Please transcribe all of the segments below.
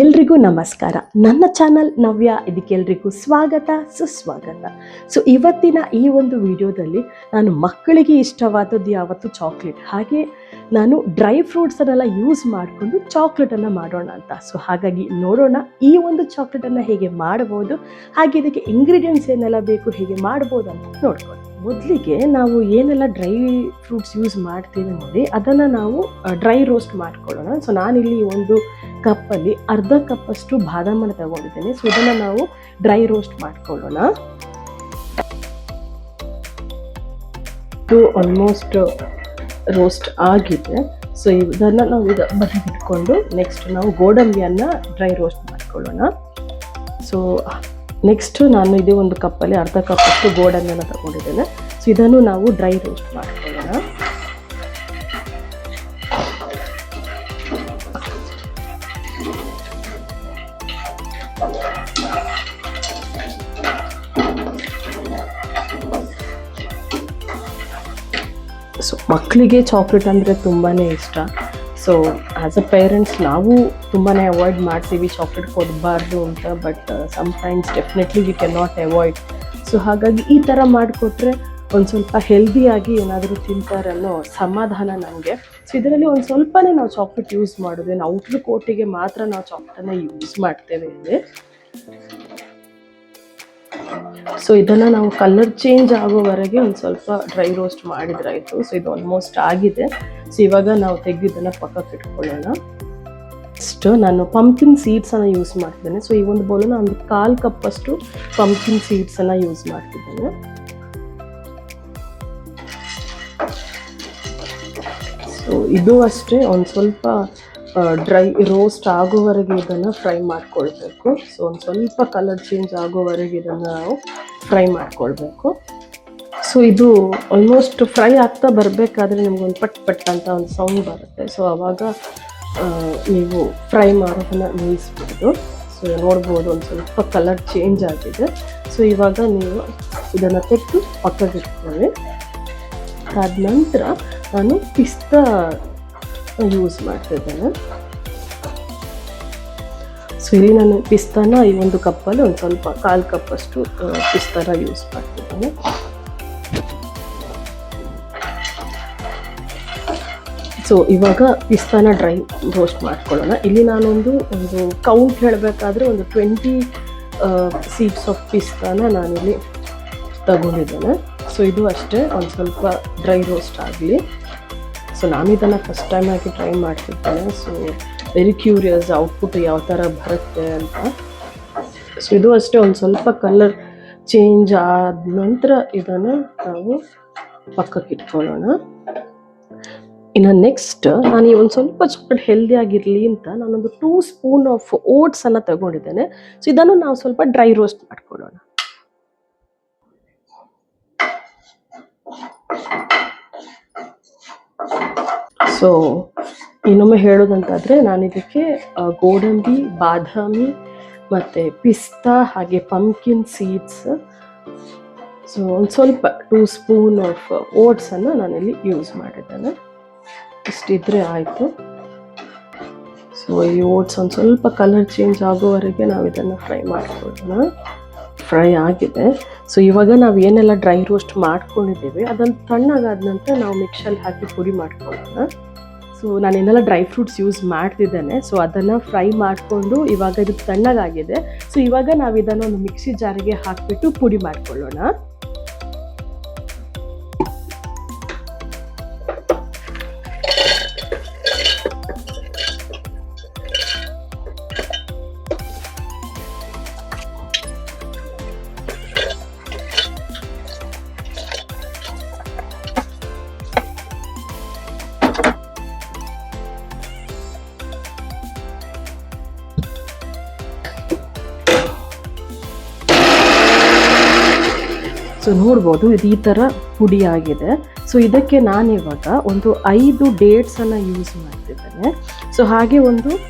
ಎಲ್ರಿಗೂ ನಮಸ್ಕಾರ. ನನ್ನ ಚಾನಲ್ ನವ್ಯ, ಇದಕ್ಕೆಲ್ರಿಗೂ ಸ್ವಾಗತ ಸುಸ್ವಾಗತ. ಸೊ ಇವತ್ತಿನ ಈ ಒಂದು ವಿಡಿಯೋದಲ್ಲಿ ನಾನು ಮಕ್ಕಳಿಗೆ ಇಷ್ಟವಾದದ್ದು ಯಾವತ್ತು ಚಾಕ್ಲೇಟ್, ಹಾಗೆ ನಾನು ಡ್ರೈ ಫ್ರೂಟ್ಸನ್ನೆಲ್ಲ ಯೂಸ್ ಮಾಡಿಕೊಂಡು ಚಾಕ್ಲೇಟನ್ನು ಮಾಡೋಣ ಅಂತ. ಸೊ ಹಾಗಾಗಿ ನೋಡೋಣ ಈ ಒಂದು ಚಾಕ್ಲೇಟನ್ನು ಹೇಗೆ ಮಾಡ್ಬೋದು, ಹಾಗೆ ಇದಕ್ಕೆ ಇಂಗ್ರೀಡಿಯೆಂಟ್ಸ್ ಏನೆಲ್ಲ ಬೇಕು, ಹೇಗೆ ಮಾಡ್ಬೋದು ಅಂತ ನೋಡ್ಕೊಂಡು. ಮೊದಲಿಗೆ ನಾವು ಏನೆಲ್ಲ ಡ್ರೈ ಫ್ರೂಟ್ಸ್ ಯೂಸ್ ಮಾಡ್ತೀವಿ ನೋಡಿ, ಅದನ್ನು ನಾವು ಡ್ರೈ ರೋಸ್ಟ್ ಮಾಡ್ಕೊಳ್ಳೋಣ. ಸೊ ನಾನಿಲ್ಲಿ ಒಂದು ಕಪ್ಪಲ್ಲಿ ಅರ್ಧ ಕಪ್ಪಷ್ಟು ಬಾದಾಮನ್ನು ತಗೊಂಡಿದ್ದೇನೆ. ಸೊ ಇದನ್ನು ನಾವು ಡ್ರೈ ರೋಸ್ಟ್ ಮಾಡ್ಕೊಳ್ಳೋಣ. ಇದು ಆಲ್ಮೋಸ್ಟ್ ರೋಸ್ಟ್ ಆಗಿದೆ. ಸೊ ಇದನ್ನು ನಾವು ಬದಿಗಿಟ್ಕೊಂಡು ನೆಕ್ಸ್ಟ್ ನಾವು ಗೋಡಂಬಿಯನ್ನು ಡ್ರೈ ರೋಸ್ಟ್ ಮಾಡ್ಕೊಳ್ಳೋಣ. ಸೊ ನೆಕ್ಸ್ಟ್ ನಾನು ಇದೇ ಒಂದು ಕಪ್ಪಲ್ಲಿ ಅರ್ಧ ಕಪ್ಪಷ್ಟು ಗೋಡಂಬಿಯನ್ನು ತಗೊಂಡಿದ್ದೇನೆ. ಸೊ ಇದನ್ನು ನಾವು ಡ್ರೈ ರೋಸ್ಟ್ ಮಾಡ್ಕೊಳ್ಳೋಣ. ಸೊ ಮಕ್ಕಳಿಗೆ ಚಾಕ್ಲೇಟ್ ಅಂದರೆ ತುಂಬಾ ಇಷ್ಟ. ಸೊ ಆ್ಯಸ್ ಅ ಪೇರೆಂಟ್ಸ್ ನಾವು ತುಂಬಾ ಅವಾಯ್ಡ್ ಮಾಡ್ತೀವಿ ಚಾಕ್ಲೇಟ್ ಕೊಡಬಾರ್ದು ಅಂತ, but sometimes definitely we can not avoid. So ಹಾಗಾಗಿ ಈ ಥರ ಮಾಡಿಕೊಟ್ರೆ ಒಂದು ಸ್ವಲ್ಪ ಹೆಲ್ದಿಯಾಗಿ ಏನಾದರೂ ತಿಂತಾರೆ ಅನ್ನೋ ಸಮಾಧಾನ ನನಗೆ. ಸೊ ಇದರಲ್ಲಿ ಒಂದು ಸ್ವಲ್ಪನೇ ನಾವು ಚಾಕ್ಲೇಟ್ ಯೂಸ್ ಮಾಡೋದು, ಏನು ಔಟ್ರ್ ಕೋಟಿಗೆ ಮಾತ್ರ ನಾವು ಚಾಕ್ಲೇಟನ್ನು ಯೂಸ್ ಮಾಡ್ತೇವೆ ಇಲ್ಲಿ. ಸೊ ಇದನ್ನು ನಾವು ಕಲರ್ ಚೇಂಜ್ ಆಗೋವರೆಗೆ ಒಂದು ಸ್ವಲ್ಪ ಡ್ರೈ ರೋಸ್ಟ್ ಮಾಡಿದ್ರಾಯಿತು. ಸೊ ಇದು ಆಲ್ಮೋಸ್ಟ್ ಆಗಿದೆ. ಸೊ ಇವಾಗ ನಾವು ತೆಗೆದಿದ್ದನ್ನು ಪಕ್ಕಕ್ಕೆ ಇಟ್ಕೊಳ್ಳೋಣ. ನೆಕ್ಸ್ಟ್ ನಾನು ಪಂಪ್ಕಿನ್ ಸೀಡ್ಸನ್ನು ಯೂಸ್ ಮಾಡ್ತಿದ್ದೇನೆ. ಸೊ ಈ ಒಂದು ಬೌಲನ್ನ ಒಂದು 1/4 ಕಪ್ಪಷ್ಟು ಪಂಪ್ಕಿನ್ ಸೀಡ್ಸನ್ನು ಯೂಸ್ ಮಾಡ್ತಿದ್ದೇನೆ. ಸೊ ಇದು ಅಷ್ಟೇ ಒಂದು ಸ್ವಲ್ಪ ಡ್ರೈ ರೋಸ್ಟ್ ಆಗೋವರೆಗೆ ಇದನ್ನು ಫ್ರೈ ಮಾಡ್ಕೊಳ್ಬೇಕು. ಸೊ ಒಂದು ಸ್ವಲ್ಪ ಕಲರ್ ಚೇಂಜ್ ಆಗೋವರೆಗೆ ಇದನ್ನು ನಾವು ಫ್ರೈ ಮಾಡ್ಕೊಳ್ಬೇಕು. ಸೊ ಇದು ಆಲ್ಮೋಸ್ಟ್ ಫ್ರೈ ಆಗ್ತಾ ಬರಬೇಕಾದ್ರೆ ನಿಮ್ಗೊಂದು ಪಟ್ ಪಟ್ ಅಂತ ಒಂದು ಸೌಂಡ್ ಬರುತ್ತೆ. ಸೊ ಆವಾಗ ನೀವು ಫ್ರೈ ಮಾಡೋದನ್ನು ನಿಲ್ಲಿಸ್ಬೋದು. ಸೊ ನೋಡ್ಬೋದು ಒಂದು ಸ್ವಲ್ಪ ಕಲರ್ ಚೇಂಜ್ ಆಗಿದೆ. ಸೊ ಇವಾಗ ನೀವು ಇದನ್ನು ತೆಗೆದು ಪಕ್ಕಕ್ಕೆ ಇಟ್ಕೊಳ್ಳಿ. ಅದಾದ ನಂತರ ನಾನು ಪಿಸ್ತಾ ಯೂಸ್ ಮಾಡ್ತಿದ್ದೇನೆ. ಸೊ ಇಲ್ಲಿ ನಾನು ಪಿಸ್ತಾನ ಈ ಒಂದು ಕಪ್ಪಲ್ಲಿ ಒಂದು ಸ್ವಲ್ಪ 1/4 ಕಪ್ಪಷ್ಟು ಪಿಸ್ತಾನ ಯೂಸ್ ಮಾಡ್ತಿದ್ದೇನೆ. ಸೊ ಇವಾಗ ಪಿಸ್ತಾನ ಡ್ರೈ ರೋಸ್ಟ್ ಮಾಡ್ಕೊಳ್ಳೋಣ. ಇಲ್ಲಿ ನಾನೊಂದು ಕೌಂಟ್ ಹೇಳಬೇಕಾದ್ರೆ ಒಂದು 20 ಸೀಡ್ಸ್ ಆಫ್ ಪಿಸ್ತಾನ ನಾನಿಲ್ಲಿ ತಗೊಂಡಿದ್ದೇನೆ. ಸೊ ಇದು ಅಷ್ಟೇ ಒಂದು ಸ್ವಲ್ಪ ಡ್ರೈ ರೋಸ್ಟ್ ಆಗಲಿ. ಸೊ ನಾನು ಇದನ್ನು ಫಸ್ಟ್ ಟೈಮ್ ಆಗಿ ಟ್ರೈ ಮಾಡ್ತಿದ್ದೇನೆ. ಸೊ ವೆರಿ ಕ್ಯೂರಿಯಸ್ ಔಟ್ಪುಟ್ ಯಾವ ಥರ ಬರುತ್ತೆ ಅಂತ. ಸೊ ಇದು ಅಷ್ಟೇ ಒಂದು ಸ್ವಲ್ಪ ಕಲರ್ ಚೇಂಜ್ ಆದ ನಂತರ ಇದನ್ನು ನಾವು ಪಕ್ಕಕ್ಕೆ ಇಟ್ಕೊಳ್ಳೋಣ. ಇನ್ನು ನೆಕ್ಸ್ಟ್ ನಾನು ಈ ಒಂದು ಸ್ವಲ್ಪ ಚಾಕ್ಲೇಟ್ ಹೆಲ್ದಿ ಆಗಿರಲಿ ಅಂತ ನಾನೊಂದು 2 ಸ್ಪೂನ್ ಆಫ್ ಓಟ್ಸನ್ನು ತಗೊಂಡಿದ್ದೇನೆ. ಸೊ ಇದನ್ನು ನಾವು ಸ್ವಲ್ಪ ಡ್ರೈ ರೋಸ್ಟ್ ಮಾಡ್ಕೊಳ್ಳೋಣ. ಸೊ ಇನ್ನೊಮ್ಮೆ ಹೇಳೋದಂತಾದರೆ ನಾನು ಇದಕ್ಕೆ ಗೋಡಂಬಿ, ಬಾದಾಮಿ ಮತ್ತು ಪಿಸ್ತಾ ಹಾಗೆ ಪಂಪ್ಕಿನ್ ಸೀಡ್ಸ್, ಸೊ ಒಂದು ಸ್ವಲ್ಪ 2 ಸ್ಪೂನ್ ಆಫ್ ಓಟ್ಸನ್ನು ನಾನಿಲ್ಲಿ ಯೂಸ್ ಮಾಡಿದ್ದೇನೆ. ಇಷ್ಟಿದ್ರೆ ಆಯಿತು. ಸೊ ಈ ಓಟ್ಸ್ ಒಂದು ಸ್ವಲ್ಪ ಕಲರ್ ಚೇಂಜ್ ಆಗೋವರೆಗೆ ನಾವು ಇದನ್ನು ಫ್ರೈ ಮಾಡ್ಕೊಳ್ಳೋಣ. ಫ್ರೈ ಆಗಿದೆ. ಸೊ ಇವಾಗ ನಾವು ಏನೆಲ್ಲ ಡ್ರೈ ರೋಸ್ಟ್ ಮಾಡ್ಕೊಂಡಿದ್ದೀವಿ ಅದನ್ನು ತಣ್ಣಗಾದ ನಂತರ ನಾವು ಮಿಕ್ಸಲ್ಲಿ ಹಾಕಿ ಪುಡಿ ಮಾಡ್ಕೊಳ್ಳೋಣ. ಸೊ ನಾನೇನೆಲ್ಲ ಡ್ರೈ ಫ್ರೂಟ್ಸ್ ಯೂಸ್ ಮಾಡ್ತಿದ್ದೇನೆ. ಸೊ ಅದನ್ನು ಫ್ರೈ ಮಾಡಿಕೊಂಡು ಇವಾಗ ಇದು ತಣ್ಣಗಾಗಿದೆ. ಸೊ ಇವಾಗ ನಾವು ಇದನ್ನು ಒಂದು ಮಿಕ್ಸಿ ಜಾರಿಗೆ ಹಾಕಿಬಿಟ್ಟು ಪುಡಿ ಮಾಡ್ಕೊಳ್ಳೋಣ. ಸೊ ನೋಡ್ಬೋದು ಇದು ಈ ಥರ ಪುಡಿ ಆಗಿದೆ. ಸೊ ಇದಕ್ಕೆ ನಾನಿವಾಗ ಒಂದು 5 ಡೇಟ್ಸನ್ನು ಯೂಸ್ ಮಾಡ್ತಿದ್ದೇನೆ. ಸೊ ಹಾಗೆ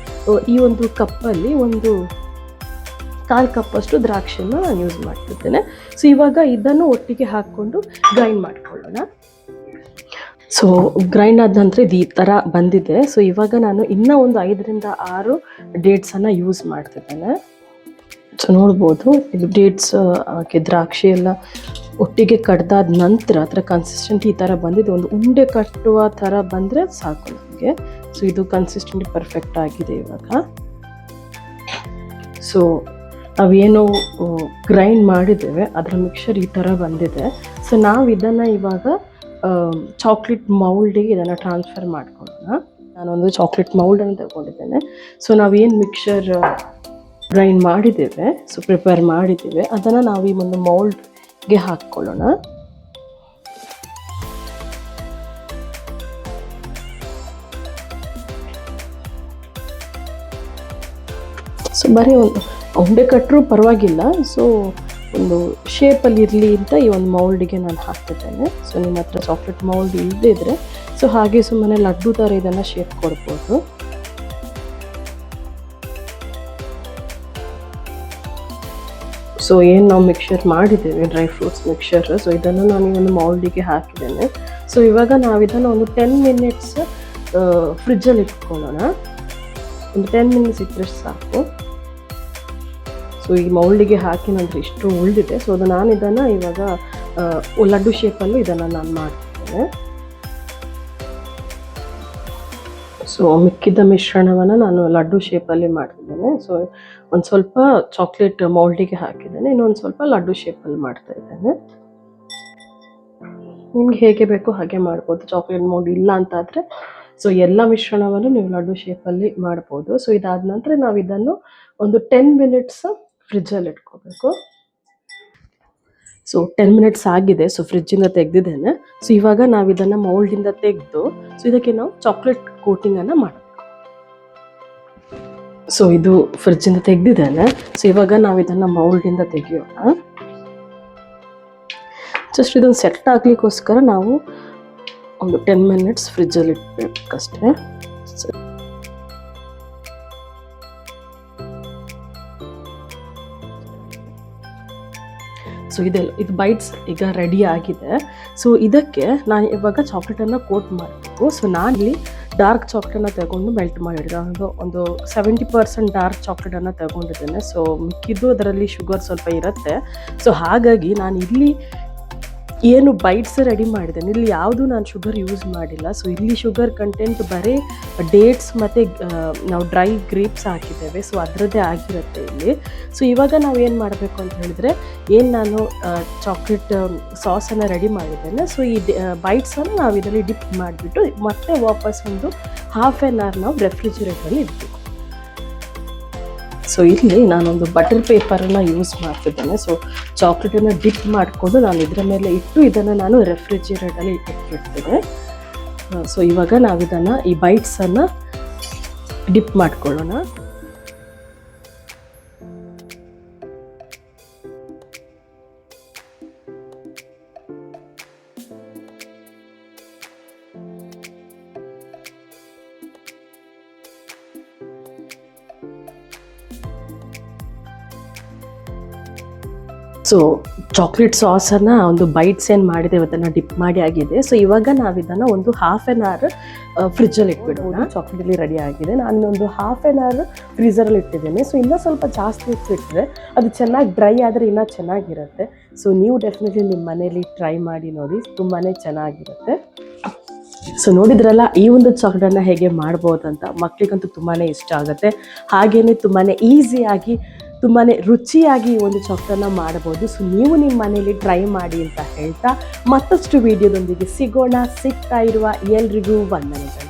ಈ ಒಂದು ಕಪ್ಪಲ್ಲಿ ಒಂದು 1/4 ಕಪ್ಪಷ್ಟು ದ್ರಾಕ್ಷಿನ ನಾನು ಯೂಸ್ ಮಾಡ್ತಿದ್ದೇನೆ. ಸೊ ಇವಾಗ ಇದನ್ನು ಒಟ್ಟಿಗೆ ಹಾಕ್ಕೊಂಡು ಗ್ರೈಂಡ್ ಮಾಡ್ಕೊಳ್ಳೋಣ. ಸೊ ಗ್ರೈಂಡ್ ಆದ ನಂತರ ಇದು ಈ ಥರ ಬಂದಿದೆ. ಸೊ ಇವಾಗ ನಾನು ಇನ್ನೂ ಒಂದು 5ರಿಂದ 6 ಡೇಟ್ಸನ್ನು ಯೂಸ್ ಮಾಡ್ತಿದ್ದೇನೆ. ಸೊ ನೋಡ್ಬೋದು ಇದು ಡೇಟ್ಸ್ ಹಾಗೆ ದ್ರಾಕ್ಷಿ ಎಲ್ಲ ಒಟ್ಟಿಗೆ ಕಡ್ದಾದ ನಂತರ ಅದರ ಕನ್ಸಿಸ್ಟೆಂಟ್ ಈ ಥರ ಬಂದಿದೆ. ಒಂದು ಉಂಡೆ ಕಟ್ಟುವ ಥರ ಬಂದರೆ ಸಾಕು ನಮಗೆ. ಸೊ ಇದು ಕನ್ಸಿಸ್ಟೆಂಟ್ ಪರ್ಫೆಕ್ಟ್ ಆಗಿದೆ ಇವಾಗ. ಸೊ ನಾವೇನು ಗ್ರೈಂಡ್ ಮಾಡಿದ್ದೇವೆ ಅದರ ಮಿಕ್ಸರ್ ಈ ಥರ ಬಂದಿದೆ. ಸೊ ನಾವು ಇದನ್ನು ಇವಾಗ ಚಾಕ್ಲೇಟ್ ಮೌಲ್ಡಿಗೆ ಇದನ್ನು ಟ್ರಾನ್ಸ್ಫರ್ ಮಾಡ್ಕೊಳ್ಳೋಣ. ನಾನೊಂದು ಚಾಕ್ಲೇಟ್ ಮೌಲ್ಡನ್ನು ತಗೊಂಡಿದ್ದೇನೆ. ಸೊ ನಾವೇನು ಮಿಕ್ಸರ್ ಗ್ರೈಂಡ್ ಮಾಡಿದ್ದೇವೆ, ಸೊ ಪ್ರಿಪೇರ್ ಮಾಡಿದ್ದೇವೆ, ಅದನ್ನು ನಾವು ಈ ಒಂದು ಮೌಲ್ಡ್ಗೆ ಹಾಕ್ಕೊಳ್ಳೋಣ. ಸೊ ಬರೀ ಒಂದು ಉಂಡೆ ಕಟ್ಟರೂ ಪರವಾಗಿಲ್ಲ. ಸೊ ಒಂದು ಶೇಪಲ್ಲಿ ಇರಲಿ ಅಂತ ಈ ಒಂದು ಮೌಲ್ಡಿಗೆ ನಾನು ಹಾಕ್ತಿದ್ದೇನೆ. ಸೊ ನಿಮ್ಮ ಹತ್ರ ಚಾಕ್ಲೇಟ್ ಮೌಲ್ಡ್ ಇಲ್ಲದೇ ಇದ್ದರೆ ಸೊ ಹಾಗೆ ಸುಮ್ಮನೆ ಲಡ್ಡು ಥರ ಇದನ್ನು ಶೇಪ್ ಕೊಡ್ಬೋದು. ಸೊ ಏನು ನಾವು ಮಿಕ್ಸರ್ ಮಾಡಿದ್ದೇವೆ ಡ್ರೈ ಫ್ರೂಟ್ಸ್ ಮಿಕ್ಸರ್, ಸೊ ಇದನ್ನು ನಾನು ಈ ಒಂದು ಮೌಲ್ಡಿಗೆ ಹಾಕಿದ್ದೇನೆ. ಸೊ ಇವಾಗ ನಾವು ಇದನ್ನು ಒಂದು 10 ಮಿನಿಟ್ಸ್ ಫ್ರಿಜ್ಜಲ್ಲಿ ಇಟ್ಕೊಳ್ಳೋಣ. ಒಂದು 10 ಮಿನಿಟ್ಸ್ ಇಟ್ಟರೆ ಸಾಕು. ಸೊ ಈ ಮೌಲ್ಡಿಗೆ ಹಾಕಿ ನಂತರ ಇಷ್ಟು ಉಳಿದಿದೆ. ಸೊ ನಾನು ಇದನ್ನು ಇವಾಗ ಲಡ್ಡು ಶೇಪಲ್ಲೂ ಇದನ್ನು ನಾನು ಮಾಡ್ತಿದ್ದೇನೆ. ಸೊ ಮಿಕ್ಕಿದ ಮಿಶ್ರಣವನ್ನು ನಾನು ಲಡ್ಡು ಶೇಪಲ್ಲಿ ಮಾಡ್ತಿದ್ದೇನೆ. ಸೊ ಒಂದು ಸ್ವಲ್ಪ ಚಾಕ್ಲೇಟ್ ಮೌಲ್ಡಿಗೆ ಹಾಕಿದ್ದೇನೆ, ಇನ್ನೊಂದು ಸ್ವಲ್ಪ ಲಡ್ಡು ಶೇಪಲ್ಲಿ ಮಾಡ್ತಾ ಇದ್ದೇನೆ. ನಿಮ್ಗೆ ಹೇಗೆ ಬೇಕೋ ಹಾಗೆ ಮಾಡ್ಬೋದು. ಚಾಕ್ಲೇಟ್ ಮೌಲ್ಡ್ ಇಲ್ಲ ಅಂತಾದರೆ ಸೊ ಎಲ್ಲ ಮಿಶ್ರಣವನ್ನು ನೀವು ಲಡ್ಡು ಶೇಪಲ್ಲಿ ಮಾಡ್ಬೋದು. ಸೊ ಇದಾದ ನಂತರ ನಾವು ಇದನ್ನು ಒಂದು 10 ಮಿನಿಟ್ಸ್ ಫ್ರಿಜ್ಜಲ್ಲಿ ಇಟ್ಕೋಬೇಕು. ಸೊ 10 ಮಿನಿಟ್ಸ್ ಆಗಿದೆ. ಸೊ ಫ್ರಿಜ್ಜಿಂದ ತೆಗೆದಿದ್ದೇನೆ. ಸೊ ಇವಾಗ ನಾವು ಇದನ್ನು ಮೌಲ್ಡಿಂದ ತೆಗೆದು ಸೊ ಇದಕ್ಕೆ ನಾವು ಚಾಕ್ಲೇಟ್ ಕೋಟಿಂಗನ್ನು ಮಾಡಬೇಕು. ಸೊ ಇದು ಫ್ರಿಜ್ಜಿಂದ ತೆಗೆದಿದ್ದೇನೆ. ಸೊ ಇವಾಗ ನಾವು ಇದನ್ನು ಮೌಲ್ಡಿಂದ ತೆಗೆಯೋಣ. ಜಸ್ಟ್ ಇದೊಂದು ಸೆಟ್ ಆಗಲಿಕ್ಕೋಸ್ಕರ ನಾವು ಒಂದು 10 ಮಿನಿಟ್ಸ್ ಫ್ರಿಜ್ಜಲ್ಲಿ ಇಟ್ಬೇಕಷ್ಟೇ. ಸೊ ಇದು ಬೈಟ್ಸ್ ಈಗ ರೆಡಿ ಆಗಿದೆ. ಸೊ ಇದಕ್ಕೆ ನಾನು ಇವಾಗ ಚಾಕ್ಲೇಟನ್ನು ಕೋಟ್ ಮಾಡಬೇಕು. ಸೊ ನಾನಿಲ್ಲಿ ಡಾರ್ಕ್ ಚಾಕ್ಲೇಟನ್ನು ತಗೊಂಡು ಮೆಲ್ಟ್ ಮಾಡಿದ್ದೆ. ಒಂದು 70% ಡಾರ್ಕ್ ಚಾಕ್ಲೇಟನ್ನು ತಗೊಂಡಿದ್ದೇನೆ. ಸೊ ಮಿಕ್ಕಿದ್ದು ಅದರಲ್ಲಿ ಶುಗರ್ ಸ್ವಲ್ಪ ಇರುತ್ತೆ. ಸೊ ಹಾಗಾಗಿ ನಾನು ಇಲ್ಲಿ ಏನು ಬೈಟ್ಸ್ ರೆಡಿ ಮಾಡಿದ್ದೇನೆ ಇಲ್ಲಿ ಯಾವುದು ನಾನು ಶುಗರ್ ಯೂಸ್ ಮಾಡಿಲ್ಲ. ಸೊ ಇಲ್ಲಿ ಶುಗರ್ ಕಂಟೆಂಟ್ ಬರೀ ಡೇಟ್ಸ್ ಮತ್ತು ನಾವು ಡ್ರೈ ಗ್ರೇಪ್ಸ್ ಹಾಕಿದ್ದೇವೆ. ಸೊ ಅದರದ್ದೇ ಆಗಿರುತ್ತೆ ಇಲ್ಲಿ. ಸೊ ಇವಾಗ ನಾವು ಏನು ಮಾಡಬೇಕು ಅಂತ ಹೇಳಿದರೆ ಏನು ನಾನು ಚಾಕ್ಲೇಟ್ ಸಾಸನ್ನು ರೆಡಿ ಮಾಡಿದ್ದೇನೆ. ಸೊ ಈ ಬೈಟ್ಸನ್ನು ನಾವು ಇದರಲ್ಲಿ ಡಿಪ್ ಮಾಡಿಬಿಟ್ಟು ಮತ್ತೆ ವಾಪಸ್ ಒಂದು ½ an hour ನಾವು ರೆಫ್ರಿಜಿರೇಟರಲ್ಲಿ ಇಡಬೇಕು. ಸೊ ಇಲ್ಲಿ ನಾನೊಂದು ಬಟರ್ ಪೇಪರನ್ನು ಯೂಸ್ ಮಾಡ್ತಿದ್ದೇನೆ. ಸೊ ಚಾಕ್ಲೇಟನ್ನು ಡಿಪ್ ಮಾಡಿಕೊಂಡು ನಾನು ಇದರ ಮೇಲೆ ಇಟ್ಟು ಇದನ್ನು ನಾನು ರೆಫ್ರಿಜಿರೇಟರಲ್ಲಿ ಇಟ್ಬಿಡ್ತೇನೆ. ಸೊ ಇವಾಗ ನಾವು ಇದನ್ನು ಈ ಬೈಟ್ಸನ್ನು ಡಿಪ್ ಮಾಡ್ಕೊಳ್ಳೋಣ. ಸೊ ಚಾಕ್ಲೇಟ್ ಸಾಸನ್ನು ಒಂದು ಬೈಟ್ಸ್ ಏನು ಮಾಡಿದೆ ಅದನ್ನು ಡಿಪ್ ಮಾಡಿ ಆಗಿದೆ. ಸೊ ಇವಾಗ ನಾವು ಇದನ್ನು ಒಂದು ½ an hour ಫ್ರಿಜ್ಜಲ್ಲಿ ಇಟ್ಬಿಡೋಣ. ಚಾಕ್ಲೇಟಲ್ಲಿ ರೆಡಿ ಆಗಿದೆ. ನಾನು ಒಂದು ½ an hour ಫ್ರೀಝರಲ್ಲಿ ಇಟ್ಟಿದ್ದೇನೆ. ಸೊ ಇನ್ನೂ ಸ್ವಲ್ಪ ಜಾಸ್ತಿ ಇಟ್ಬಿಟ್ರೆ ಅದು ಚೆನ್ನಾಗಿ ಡ್ರೈ ಆದರೆ ಇನ್ನೂ ಚೆನ್ನಾಗಿರುತ್ತೆ. ಸೊ ನೀವು ಡೆಫಿನೆಟ್ಲಿ ನಿಮ್ಮ ಮನೇಲಿ ಟ್ರೈ ಮಾಡಿ ನೋಡಿ, ತುಂಬಾ ಚೆನ್ನಾಗಿರುತ್ತೆ. ಸೊ ನೋಡಿದ್ರಲ್ಲ ಈ ಒಂದು ಚಾಕ್ಲೇಟನ್ನು ಹೇಗೆ ಮಾಡ್ಬೋದಂತ. ಮಕ್ಕಳಿಗಂತೂ ತುಂಬಾ ಇಷ್ಟ ಆಗುತ್ತೆ. ಹಾಗೆಯೇ ತುಂಬಾ ಈಸಿಯಾಗಿ ತುಂಬಾ ರುಚಿಯಾಗಿ ಈ ಒಂದು ಚಾಕ್ಲೇಟನ್ನು ಮಾಡಬಹುದು. ಸೊ ನೀವು ನಿಮ್ಮ ಮನೇಲಿ ಟ್ರೈ ಮಾಡಿ ಅಂತ ಹೇಳ್ತಾ ಮತ್ತಷ್ಟು ವಿಡಿಯೋದೊಂದಿಗೆ ಸಿಗೋಣ. ಸಿಗ್ತಾ ಇರುವ ಎಲ್ರಿಗೂ ವಂದನೆಗಳು.